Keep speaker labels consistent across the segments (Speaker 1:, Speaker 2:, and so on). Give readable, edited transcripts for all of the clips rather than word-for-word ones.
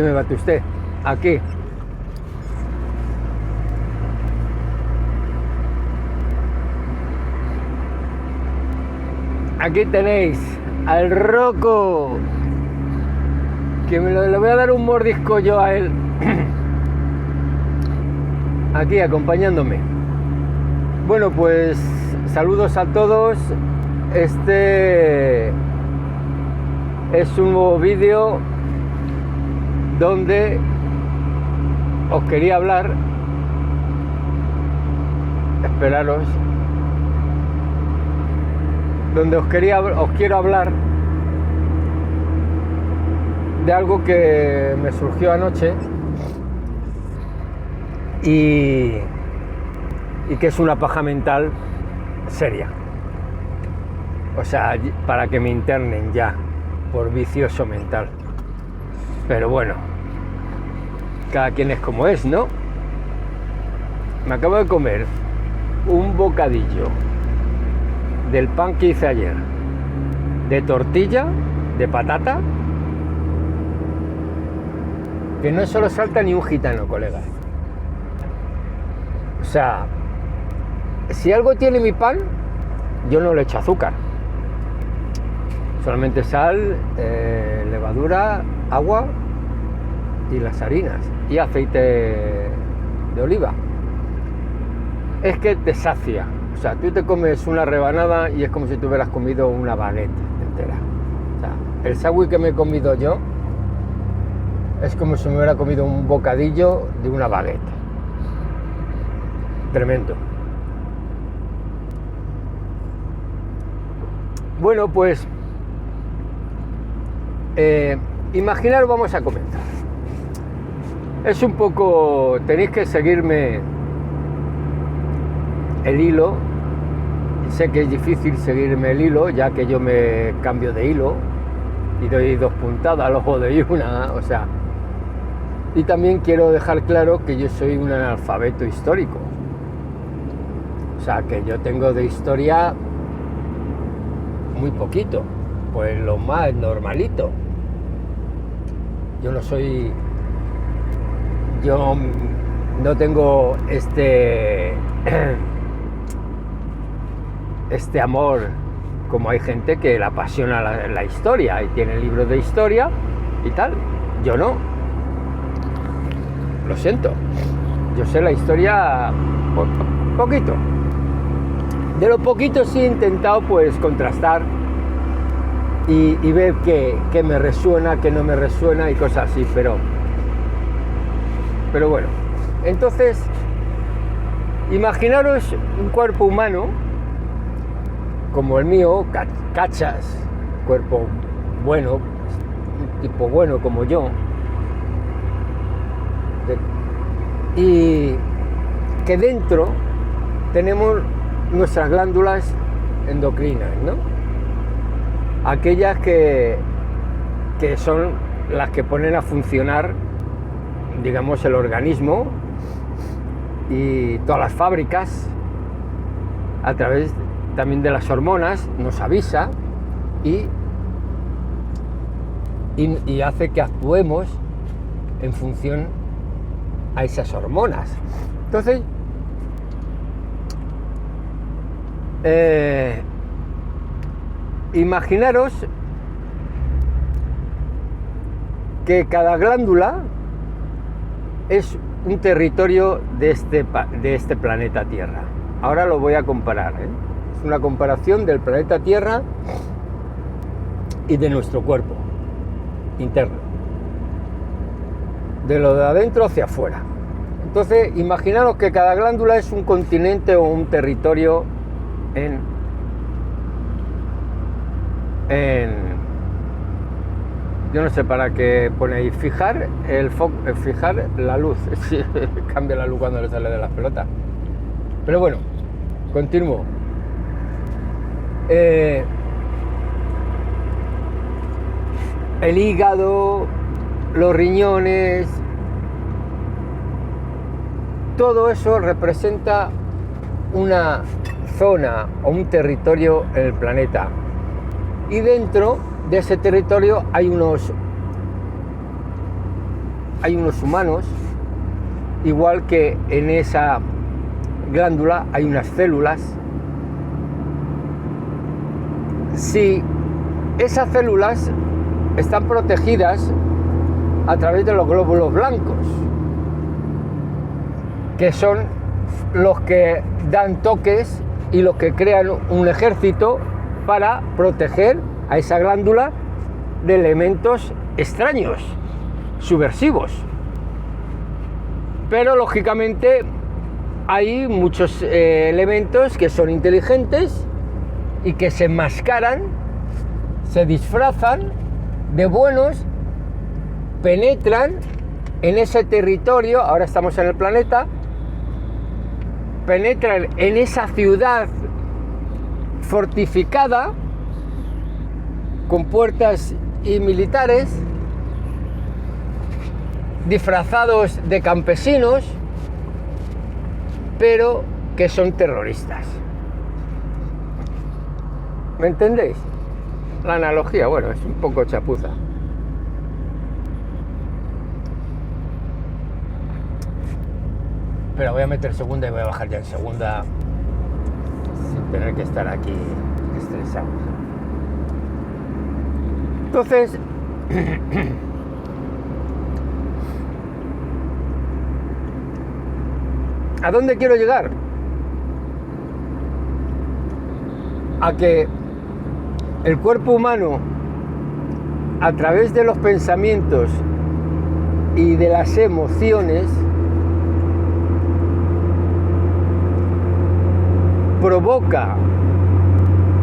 Speaker 1: Dime, bate usted. Aquí. Aquí tenéis al Rocco. Que le voy a dar un mordisco yo a él. Aquí acompañándome. Bueno, pues saludos a todos. Este es un nuevo vídeo donde os quería hablar. Esperaros. Donde os quiero hablar de algo que me surgió anoche y que es una paja mental seria. O sea, para que me internen ya por vicioso mental. Pero bueno, cada quien es como es, ¿no? Me acabo de comer un bocadillo del pan que hice ayer, de tortilla, de patata, que no solo salta ni un gitano, colega. O sea, si algo tiene mi pan, yo no le echo azúcar. Solamente sal, levadura, agua y las harinas y aceite de oliva. Es que te sacia. O sea, tú te comes una rebanada y es como si te hubieras comido una baguette entera. O sea, el sándwich que me he comido yo es como si me hubiera comido un bocadillo de una baguette. Tremendo. Bueno, pues imaginaros, vamos a comenzar. Es un poco, tenéis que seguirme el hilo. Sé que es difícil seguirme el hilo, ya que yo me cambio de hilo y doy dos puntadas, luego doy una, o sea. Y también quiero dejar claro que yo soy un analfabeto histórico. O sea, que yo tengo de historia muy poquito, pues lo más normalito. Yo no tengo este amor como hay gente que le apasiona la historia y tiene libros de historia y tal. Yo no. Lo siento. Yo sé la historia poquito. De lo poquito sí he intentado pues contrastar y ver qué me resuena, qué no me resuena y cosas así, pero bueno. Entonces, imaginaros un cuerpo humano como el mío, cachas, cuerpo bueno, un tipo bueno como yo, y que dentro tenemos nuestras glándulas endocrinas, ¿no? Aquellas que son las que ponen a funcionar, digamos, el organismo y todas las fábricas a través también de las hormonas, nos avisa y hace que actuemos en función a esas hormonas. Entonces, imaginaros que cada glándula es un territorio de este planeta Tierra. Ahora lo voy a comparar, ¿eh? Es una comparación del planeta Tierra y de nuestro cuerpo interno, de lo de adentro hacia afuera. Entonces, imaginaros que cada glándula es un continente o un territorio en yo no sé para qué pone ahí, fijar fijar la luz. Cambia la luz cuando le sale de las pelotas. Pero bueno, continúo. El hígado, los riñones, todo eso representa una zona o un territorio en el planeta. Y dentro de ese territorio hay hay unos humanos, igual que en esa glándula hay unas células. Si esas células están protegidas a través de los glóbulos blancos, que son los que dan toques y los que crean un ejército para proteger a esa glándula de elementos extraños, subversivos. Pero lógicamente hay muchos elementos que son inteligentes y que se enmascaran, se disfrazan de buenos, penetran en ese territorio, ahora estamos en el planeta, penetran en esa ciudad fortificada con puertas y militares, disfrazados de campesinos, pero que son terroristas. ¿Me entendéis? La analogía, bueno, es un poco chapuza. Pero voy a meter segunda y voy a bajar ya en segunda sin tener que estar aquí estresado. Entonces, ¿a dónde quiero llegar? A que el cuerpo humano, a través de los pensamientos y de las emociones, provoca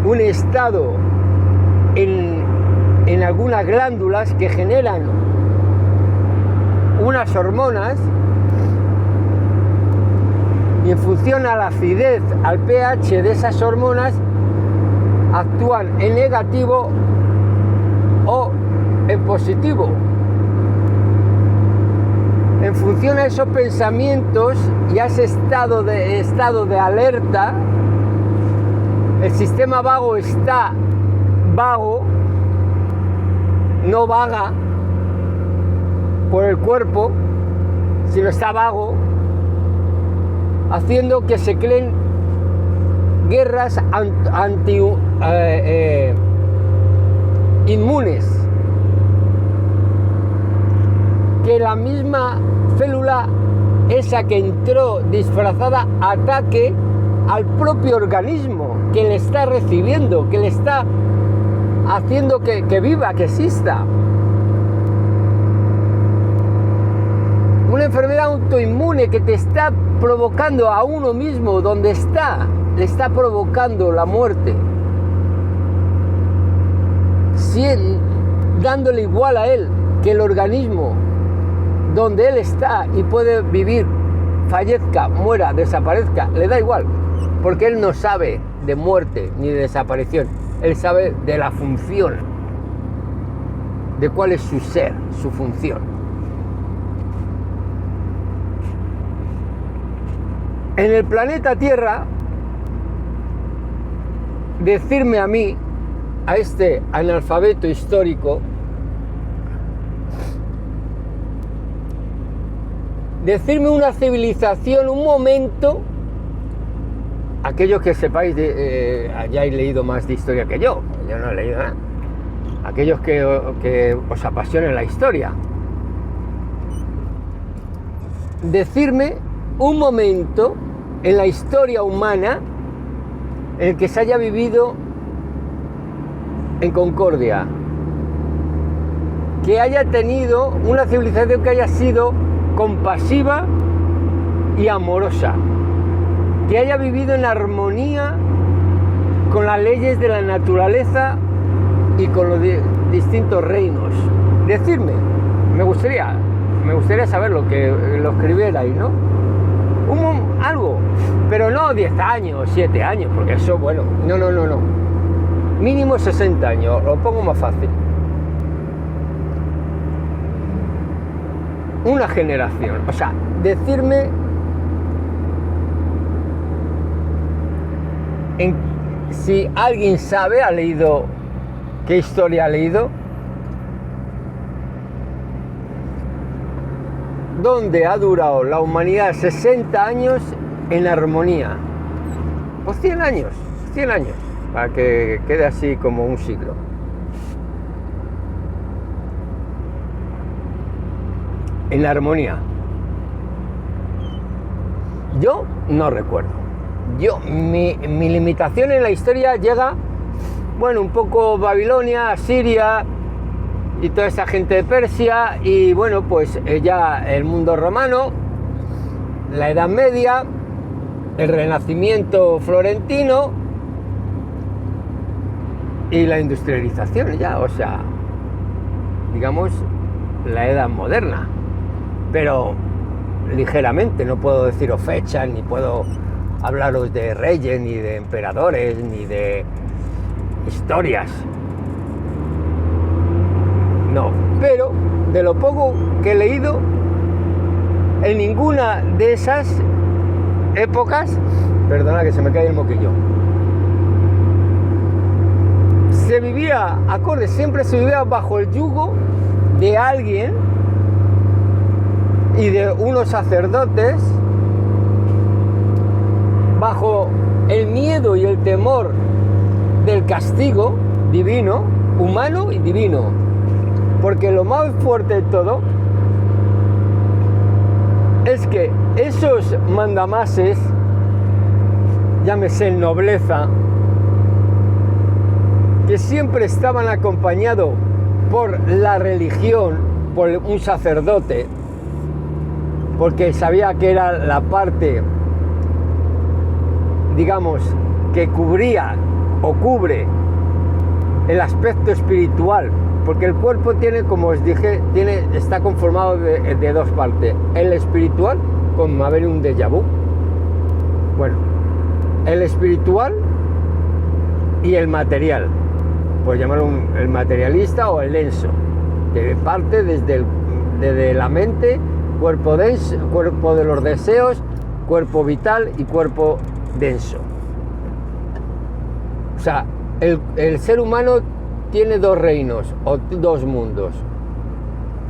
Speaker 1: un estado en algunas glándulas que generan unas hormonas, y en función a la acidez, al pH de esas hormonas, actúan en negativo o en positivo. En función a esos pensamientos y a ese estado de alerta, el sistema vago está vago, no vaga por el cuerpo, sino está vago, haciendo que se creen guerras inmunes, que la misma célula esa que entró disfrazada ataque al propio organismo que le está recibiendo, que le está haciendo que viva, que exista. Una enfermedad autoinmune que te está provocando a uno mismo donde está, le está provocando la muerte, dándole igual a él que el organismo donde él está y puede vivir, fallezca, muera, desaparezca, le da igual, porque él no sabe de muerte ni de desaparición, él sabe de la función, de cuál es su ser, su función. En el planeta Tierra, decirme a mí, a este analfabeto histórico, decirme una civilización, un momento, aquellos que sepáis, hayáis leído más de historia que yo no he leído nada, aquellos que os apasione la historia, decirme un momento en la historia humana en el que se haya vivido en concordia, que haya tenido una civilización que haya sido compasiva y amorosa, que haya vivido en armonía con las leyes de la naturaleza y con los distintos reinos. Decirme, me gustaría saber lo que lo escribierais, ¿no? Algo, pero no 10 años, 7 años, porque eso, bueno, no. Mínimo 60 años, lo pongo más fácil. Una generación, o sea, decirme si alguien sabe, ha leído, qué historia ha leído, donde ha durado la humanidad 60 años en armonía. Pues 100 años, para que quede así como un siglo. En armonía. Yo no recuerdo. Mi limitación en la historia llega, bueno, un poco Babilonia, Siria y toda esa gente de Persia, y bueno, pues ya el mundo romano, la Edad Media, el Renacimiento florentino y la industrialización ya, o sea, digamos, la Edad moderna. Pero ligeramente, no puedo deciros fechas, ni puedo hablaros de reyes, ni de emperadores, ni de historias. No, pero de lo poco que he leído, en ninguna de esas épocas, perdona que se me cae el moquillo, se vivía acorde, siempre se vivía bajo el yugo de alguien y de unos sacerdotes, bajo el miedo y el temor del castigo divino, humano y divino. Porque lo más fuerte de todo es que esos mandamases, llámese nobleza, que siempre estaban acompañados por la religión, por un sacerdote, porque sabía que era la parte, digamos, que cubría o cubre el aspecto espiritual, porque el cuerpo tiene, como os dije, está conformado de dos partes, el espiritual, como haber un déjà vu, bueno, el espiritual y el material, pues llamarlo el materialista o el denso, que parte desde la mente, cuerpo denso, cuerpo de los deseos, cuerpo vital y cuerpo denso. O sea, el ser humano tiene dos reinos o dos mundos,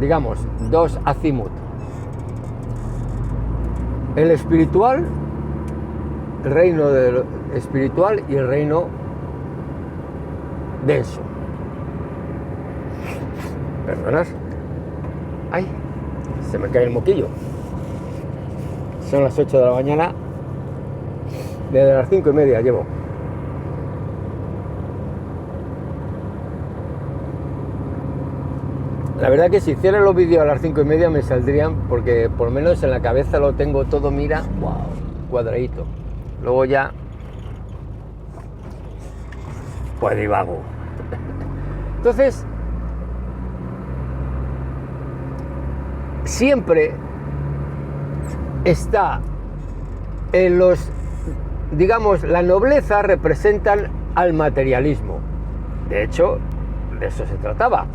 Speaker 1: digamos, dos azimut. El espiritual, el reino espiritual y el reino denso. Perdonad. Ay, se me cae el moquillo. Son las 8 de la mañana. Desde las 5:30 llevo. La verdad que si hiciera los vídeos a las 5:30 me saldrían, porque por lo menos en la cabeza lo tengo todo, mira, wow, cuadradito. Luego ya, pues divago. Entonces, siempre está en los, digamos, la nobleza representan al materialismo. De hecho, de eso se trataba.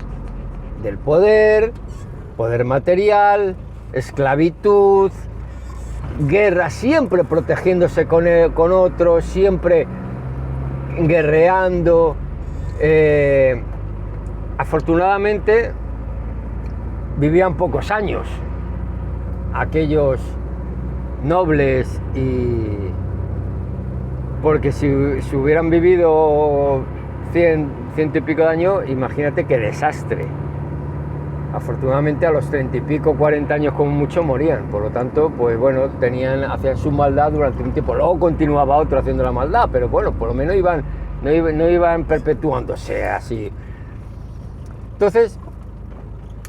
Speaker 1: Del poder material, esclavitud, guerra, siempre protegiéndose con otros, siempre guerreando. Afortunadamente vivían pocos años aquellos nobles, y porque si hubieran vivido 100 y pico de años, imagínate qué desastre. Afortunadamente a los 30 y pico, 40 años como mucho morían, por lo tanto, pues bueno, hacían su maldad durante un tiempo, luego continuaba otro haciendo la maldad, pero bueno, por lo menos no iban perpetuándose así. Entonces,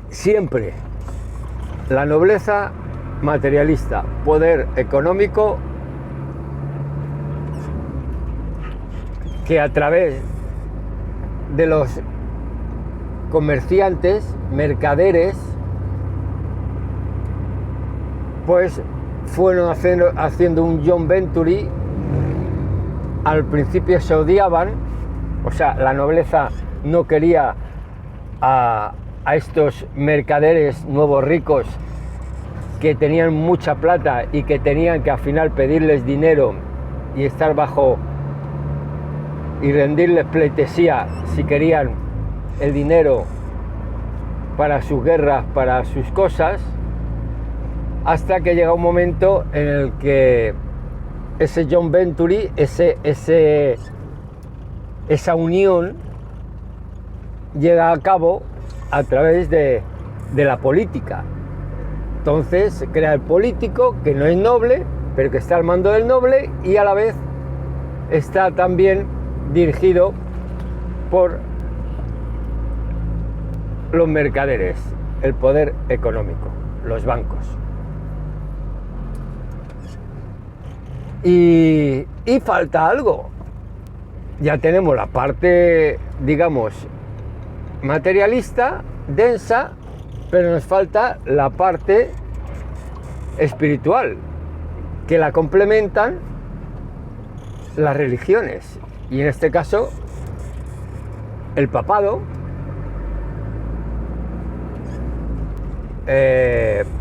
Speaker 1: siempre la nobleza materialista, poder económico, que a través de los comerciantes, mercaderes, pues fueron haciendo un John Venturi. Al principio se odiaban, o sea, la nobleza no quería a estos mercaderes nuevos ricos que tenían mucha plata y que tenían que al final pedirles dinero y estar bajo y rendirles pleitesía si querían el dinero para sus guerras, para sus cosas. hasta que llega un momento en el que ese John Venturi, esa unión llega a cabo a través de la política. Entonces se crea el político, que no es noble, pero que está al mando del noble, y a la vez está también dirigido por los mercaderes, el poder económico, los bancos. Y falta algo. Ya tenemos la parte, digamos, materialista, densa, pero nos falta la parte espiritual, que la complementan las religiones, y en este caso el papado,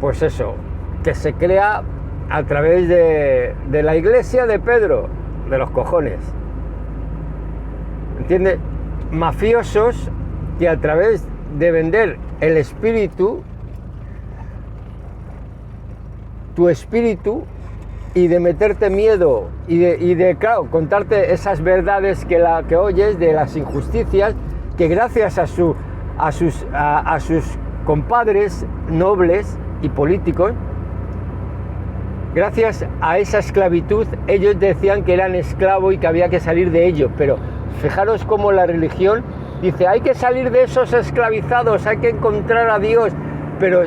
Speaker 1: pues eso, que se crea a través de la iglesia de Pedro, de los cojones, ¿entiendes? Mafiosos que a través de vender el espíritu, tu espíritu, y de meterte miedo y de claro, contarte esas verdades que oyes de las injusticias, que gracias a sus compadres nobles y políticos, gracias a esa esclavitud, ellos decían que eran esclavos y que había que salir de ello. Pero fijaros cómo la religión dice, hay que salir de esos esclavizados, hay que encontrar a Dios, pero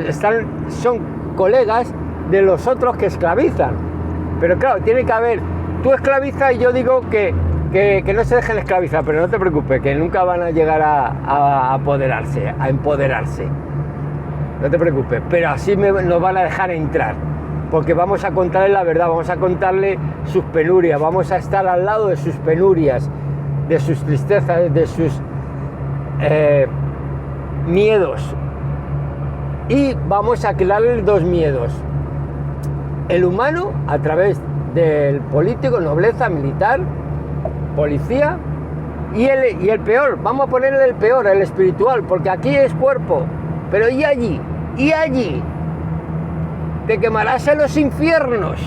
Speaker 1: son colegas de los otros que esclavizan. Pero claro, tiene que haber, tú esclavizas y yo digo que no se dejen esclavizar, pero no te preocupes, que nunca van a llegar a apoderarse, a empoderarse. No te preocupes, pero así nos van a dejar entrar, porque vamos a contarle la verdad, vamos a contarle sus penurias, vamos a estar al lado de sus penurias, de sus tristezas, de sus miedos, y vamos a crearle dos miedos: el humano, a través del político, nobleza, militar, policía, y el peor, vamos a ponerle el peor, el espiritual, porque aquí es cuerpo, pero y allí, te quemarás en los infiernos,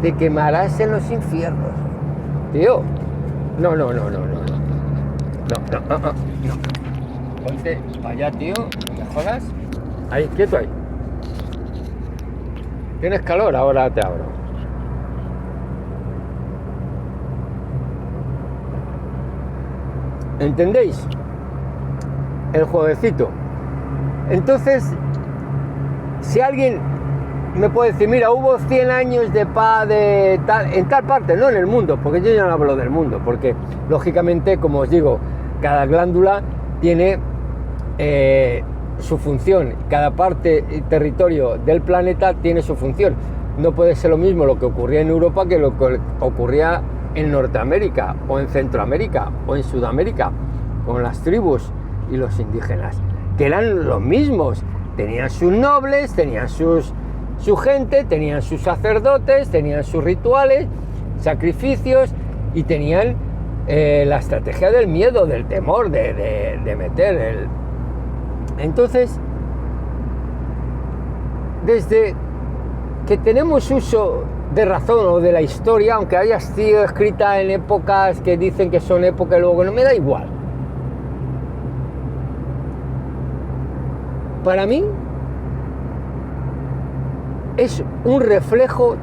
Speaker 1: te quemarás en los infiernos, tío. No, ponte para allá, tío, no me jodas. Ahí, quieto ahí. ¿Tienes calor? Ahora te abro. ¿Entendéis? El jueguecito. Entonces, si alguien me puede decir, mira, hubo 100 años de paz en tal parte, no en el mundo, porque yo ya no hablo del mundo, porque lógicamente, como os digo, cada glándula tiene su función, cada parte y territorio del planeta tiene su función. No puede ser lo mismo lo que ocurría en Europa que lo que ocurría en Norteamérica, o en Centroamérica, o en Sudamérica, con las tribus y los indígenas, que eran los mismos, tenían sus nobles, tenían su gente, tenían sus sacerdotes, tenían sus rituales, sacrificios, y tenían la estrategia del miedo, del temor, de meter el... Entonces, desde que tenemos uso de razón o de la historia, aunque haya sido escrita en épocas que dicen que son épocas y luego no, me da igual. Para mí es un reflejo,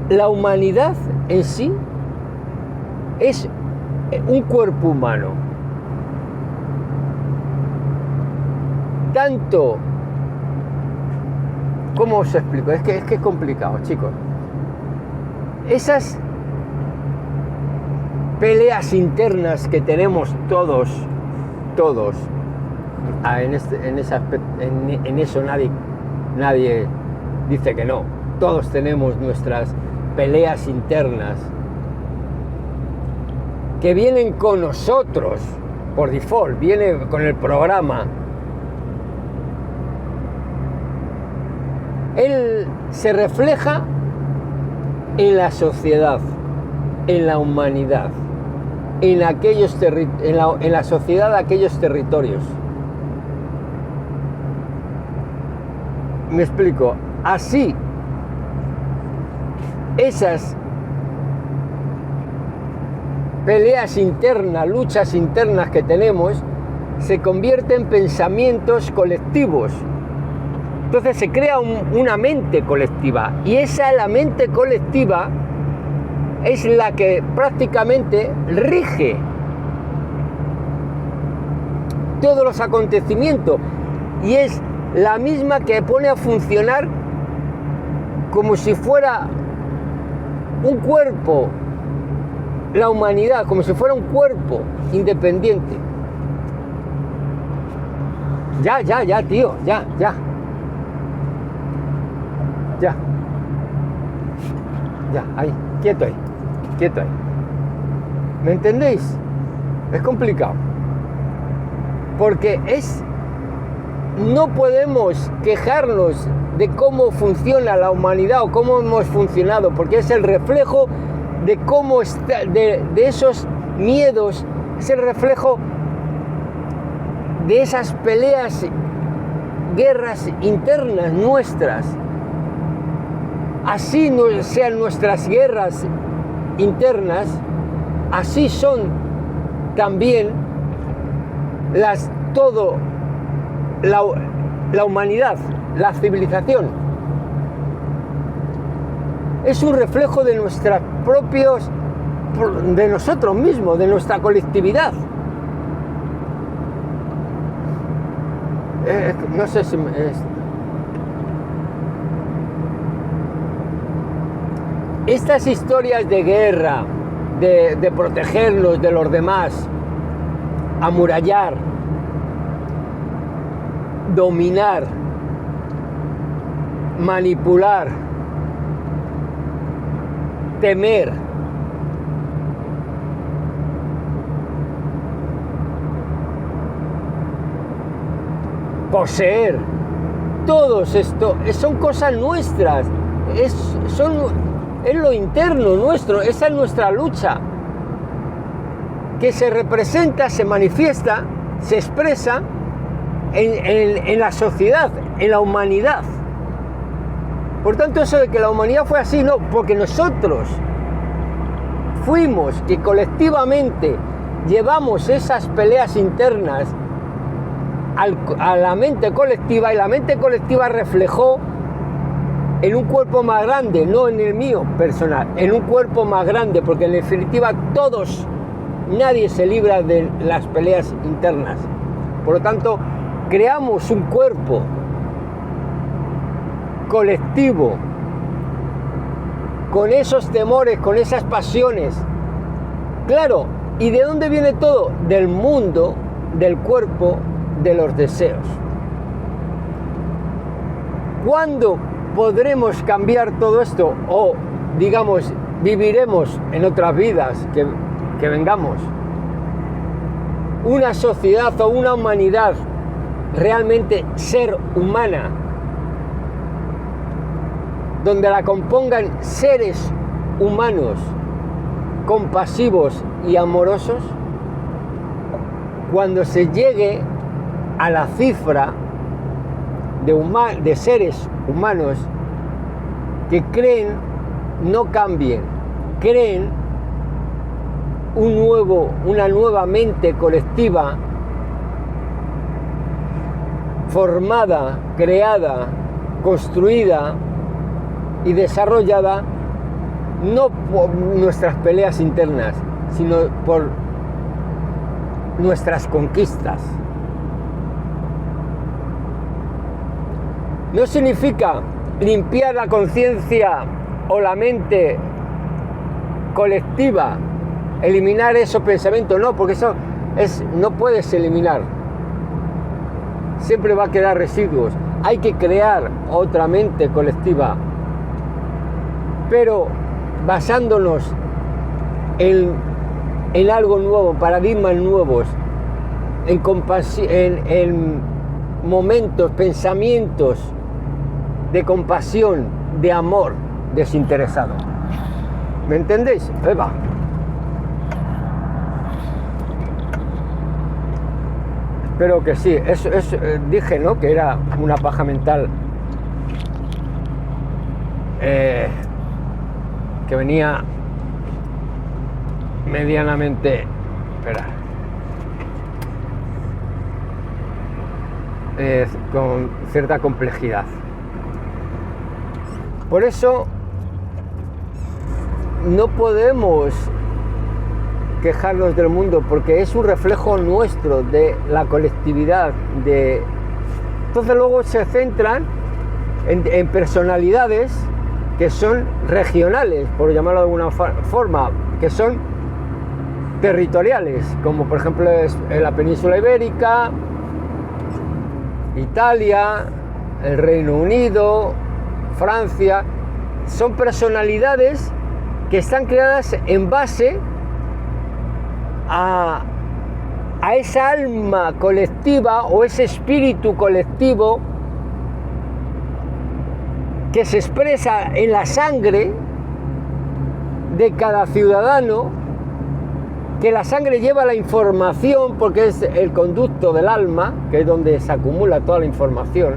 Speaker 1: la humanidad en sí es un cuerpo humano. Tanto, ¿cómo os explico? Es que es complicado, chicos. Esas peleas internas que tenemos todos, en eso nadie dice que no. Todos tenemos nuestras peleas internas que vienen con nosotros por default, viene con el programa. Él se refleja en la sociedad, en la humanidad, en la sociedad de aquellos territorios. Me explico. Así, esas peleas internas, luchas internas que tenemos, se convierten en pensamientos colectivos. Entonces se crea una mente colectiva, y la mente colectiva es la que prácticamente rige todos los acontecimientos, y es la misma que pone a funcionar como si fuera un cuerpo, la humanidad, como si fuera un cuerpo independiente. Ya, tío, ya. Ahí, quieto ahí. ¿Me entendéis? Es complicado. Porque no podemos quejarnos de cómo funciona la humanidad o cómo hemos funcionado, porque es el reflejo de cómo está, de esos miedos, es el reflejo de esas peleas, guerras internas nuestras. Así no sean nuestras guerras internas, así son también la humanidad, la civilización. Es un reflejo de de nosotros mismos, de nuestra colectividad. No sé si estas historias de guerra, de protegernos de los demás, amurallar, dominar, manipular, temer, poseer, todos esto son cosas nuestras, es lo interno nuestro, esa es nuestra lucha, que se representa, se manifiesta, se expresa en la sociedad, en la humanidad. Por tanto, eso de que la humanidad fue así, no, porque nosotros fuimos que colectivamente llevamos esas peleas internas a la mente colectiva, y la mente colectiva reflejó en un cuerpo más grande, no en el mío personal, en un cuerpo más grande, porque en definitiva nadie se libra de las peleas internas. Por lo tanto, creamos un cuerpo colectivo con esos temores, con esas pasiones. Claro, ¿y de dónde viene todo? Del mundo, del cuerpo, de los deseos. ¿Cuándo podremos cambiar todo esto? O, digamos, viviremos en otras vidas que vengamos una sociedad o una humanidad realmente ser humana, donde la compongan seres humanos compasivos y amorosos, cuando se llegue a la cifra de seres humanos que creen, no cambien, creen una nueva mente colectiva formada, creada, construida y desarrollada no por nuestras peleas internas, sino por nuestras conquistas. No significa limpiar la conciencia o la mente colectiva, eliminar esos pensamientos, no, porque eso no puedes eliminar. Siempre va a quedar residuos. Hay que crear otra mente colectiva, pero basándonos en algo nuevo, paradigmas nuevos, en momentos, pensamientos de compasión, de amor desinteresado. ¿Me entendéis? Eva. Espero que sí. Dije, ¿no?, que era una paja mental que venía medianamente, espera, con cierta complejidad. Por eso no podemos quejarnos del mundo, porque es un reflejo nuestro, de la colectividad. Entonces luego se centran en personalidades que son regionales, por llamarlo de alguna forma, que son territoriales, como por ejemplo es la península ibérica, Italia, el Reino Unido, Francia. Son personalidades que están creadas en base a esa alma colectiva o ese espíritu colectivo que se expresa en la sangre de cada ciudadano, que la sangre lleva la información porque es el conducto del alma, que es donde se acumula toda la información,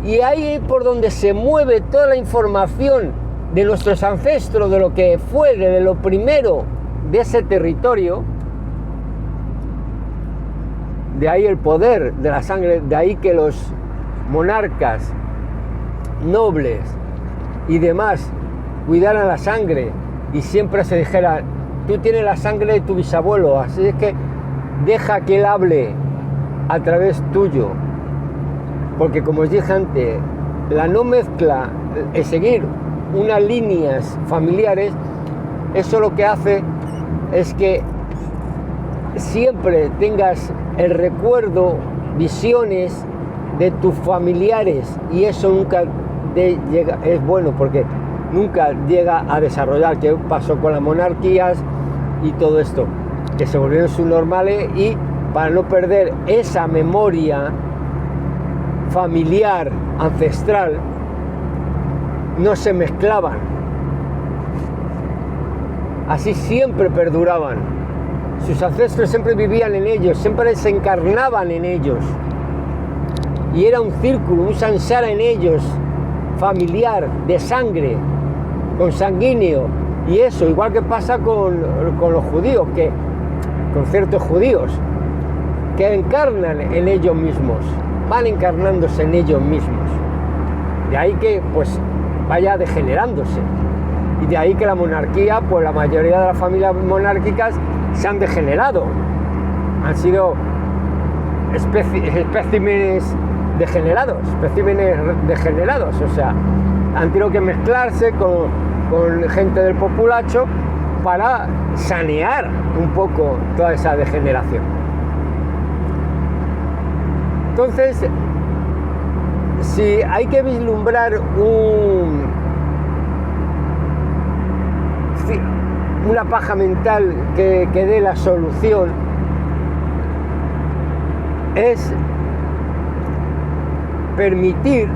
Speaker 1: y ahí es por donde se mueve toda la información de nuestros ancestros, de lo que fue, de lo primero de ese territorio. De ahí el poder de la sangre, de ahí que los monarcas, nobles y demás cuidaran la sangre y siempre se dijera: tú tienes la sangre de tu bisabuelo, así es que deja que él hable a través tuyo, porque como os dije antes, la no mezcla, el seguir unas líneas familiares, eso lo que hace es que siempre tengas el recuerdo, visiones de tus familiares, y eso nunca llega, es bueno porque nunca llega a desarrollar, que pasó con las monarquías y todo esto, que se volvieron subnormales, y para no perder esa memoria familiar, ancestral, no se mezclaban. Así siempre perduraban. Sus ancestros siempre vivían en ellos, siempre se encarnaban en ellos. Y era un círculo, un samsara en ellos, familiar, de sangre, consanguíneo. Y eso, igual que pasa con los judíos, con ciertos judíos, que encarnan en ellos mismos, van encarnándose en ellos mismos. De ahí que pues vaya degenerándose. Y de ahí que la monarquía, pues la mayoría de las familias monárquicas se han degenerado. Han sido especímenes degenerados, o sea, han tenido que mezclarse con gente del populacho para sanear un poco toda esa degeneración. Entonces, si hay que vislumbrar una paja mental que dé la solución, es permitir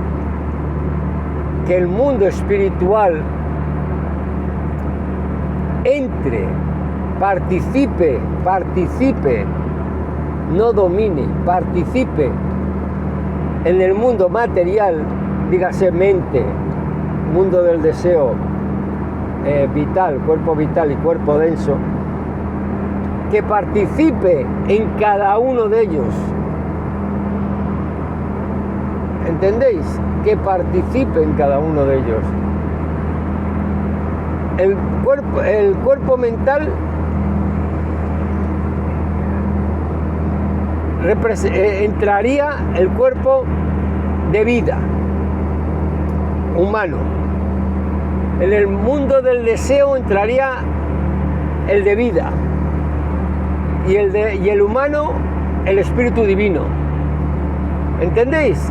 Speaker 1: que el mundo espiritual entre, participe, no domine, participe en el mundo material, dígase mente, mundo del deseo vital, cuerpo vital y cuerpo denso, que participe en cada uno de ellos. ¿Entendéis? Que participe en cada uno de ellos. El cuerpo mental entraría el cuerpo de vida humano. En el mundo del deseo entraría el de vida, y el humano, el espíritu divino. ¿Entendéis?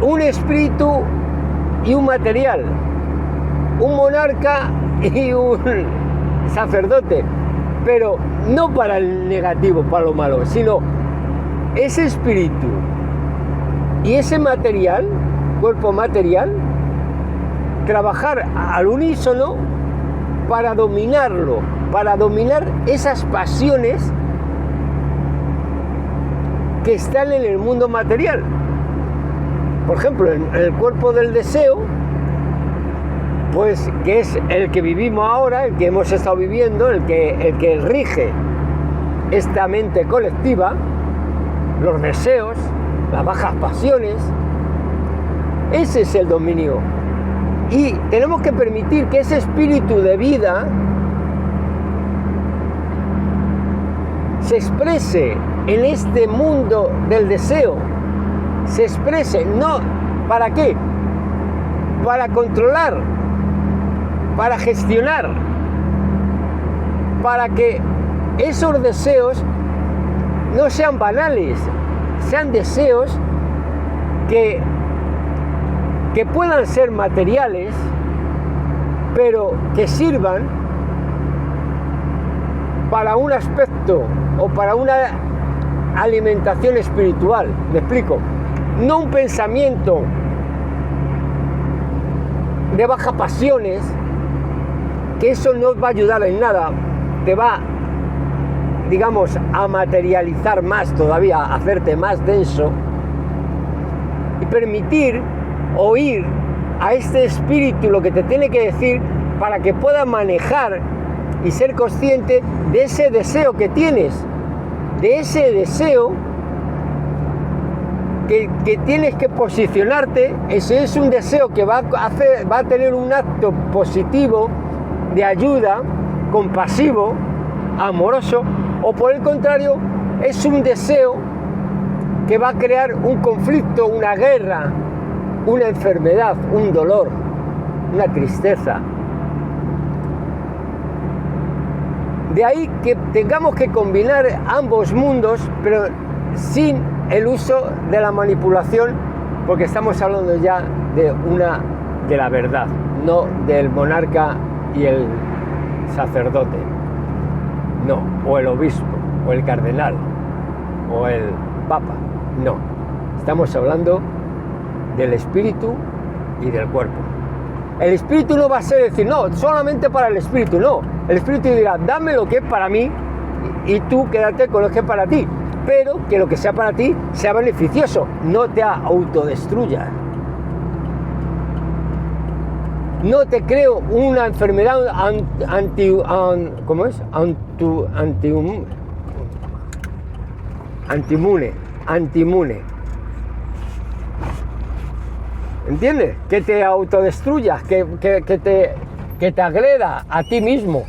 Speaker 1: Un espíritu y un material, un monarca y un sacerdote, pero no para el negativo, para lo malo, sino ese espíritu y ese material, cuerpo material, trabajar al unísono para dominarlo, para dominar esas pasiones que están en el mundo material. por ejemplo, en el cuerpo del deseo, pues que es el que vivimos ahora, el que hemos estado viviendo, el que rige esta mente colectiva, los deseos, las bajas pasiones, ese es el dominio. Y tenemos que permitir que ese espíritu de vida se exprese en este mundo del deseo, se exprese, no, ¿para qué? Para controlar, para gestionar, para que esos deseos no sean banales, sean deseos que puedan ser materiales, pero que sirvan para un aspecto o para una alimentación espiritual. Me explico. No un pensamiento de bajas pasiones, que eso no va a ayudar en nada, te va, digamos, a materializar más todavía, a hacerte más denso, y permitir oír a este espíritu lo que te tiene que decir para que puedas manejar y ser consciente de ese deseo que tienes, de ese deseo que tienes que posicionarte. Ese es un deseo que va a tener un acto positivo de ayuda, compasivo, amoroso, o por el contrario, es un deseo que va a crear un conflicto, una guerra, una enfermedad, un dolor, una tristeza. De ahí que tengamos que combinar ambos mundos, pero sin el uso de la manipulación, porque estamos hablando ya de la verdad, no del monarca y el sacerdote, no, o el obispo, o el cardenal, o el papa, no. Estamos hablando del espíritu y del cuerpo. El espíritu no va a ser decir, no, solamente para el espíritu, no. El espíritu dirá, dame lo que es para mí y tú quédate con lo que es para ti. Pero que lo que sea para ti sea beneficioso, no te autodestruyas. No te creo una enfermedad antiinmune. ¿Entiendes? Que te autodestruyas, que te agreda a ti mismo.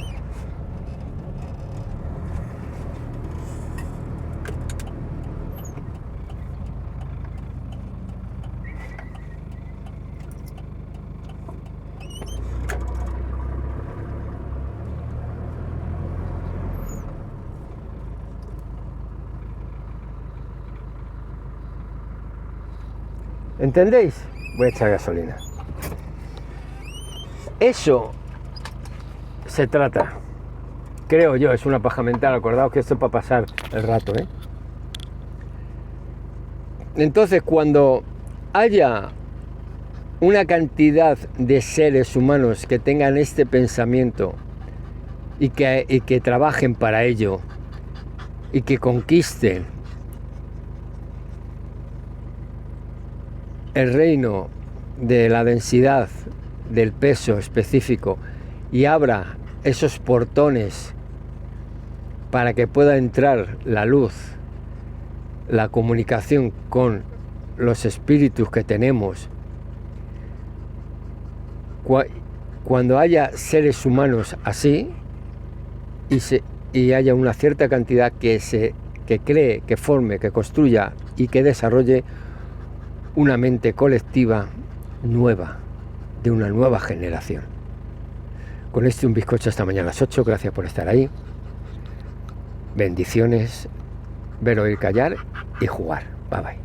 Speaker 1: ¿Entendéis? Voy a echar gasolina. Eso se trata, creo yo, es una paja mental. Acordaos que esto es para pasar el rato, ¿eh? Entonces, cuando haya una cantidad de seres humanos que tengan este pensamiento y que trabajen para ello y que conquisten el reino de la densidad, del peso específico, y abra esos portones para que pueda entrar la luz, la comunicación con los espíritus que tenemos. Cuando haya seres humanos así y haya una cierta cantidad que cree, que forme, que construya y que desarrolle una mente colectiva nueva, de una nueva generación. Con esto un bizcocho hasta mañana a las 8. Gracias por estar ahí. Bendiciones, ver, oír, callar y jugar. Bye bye.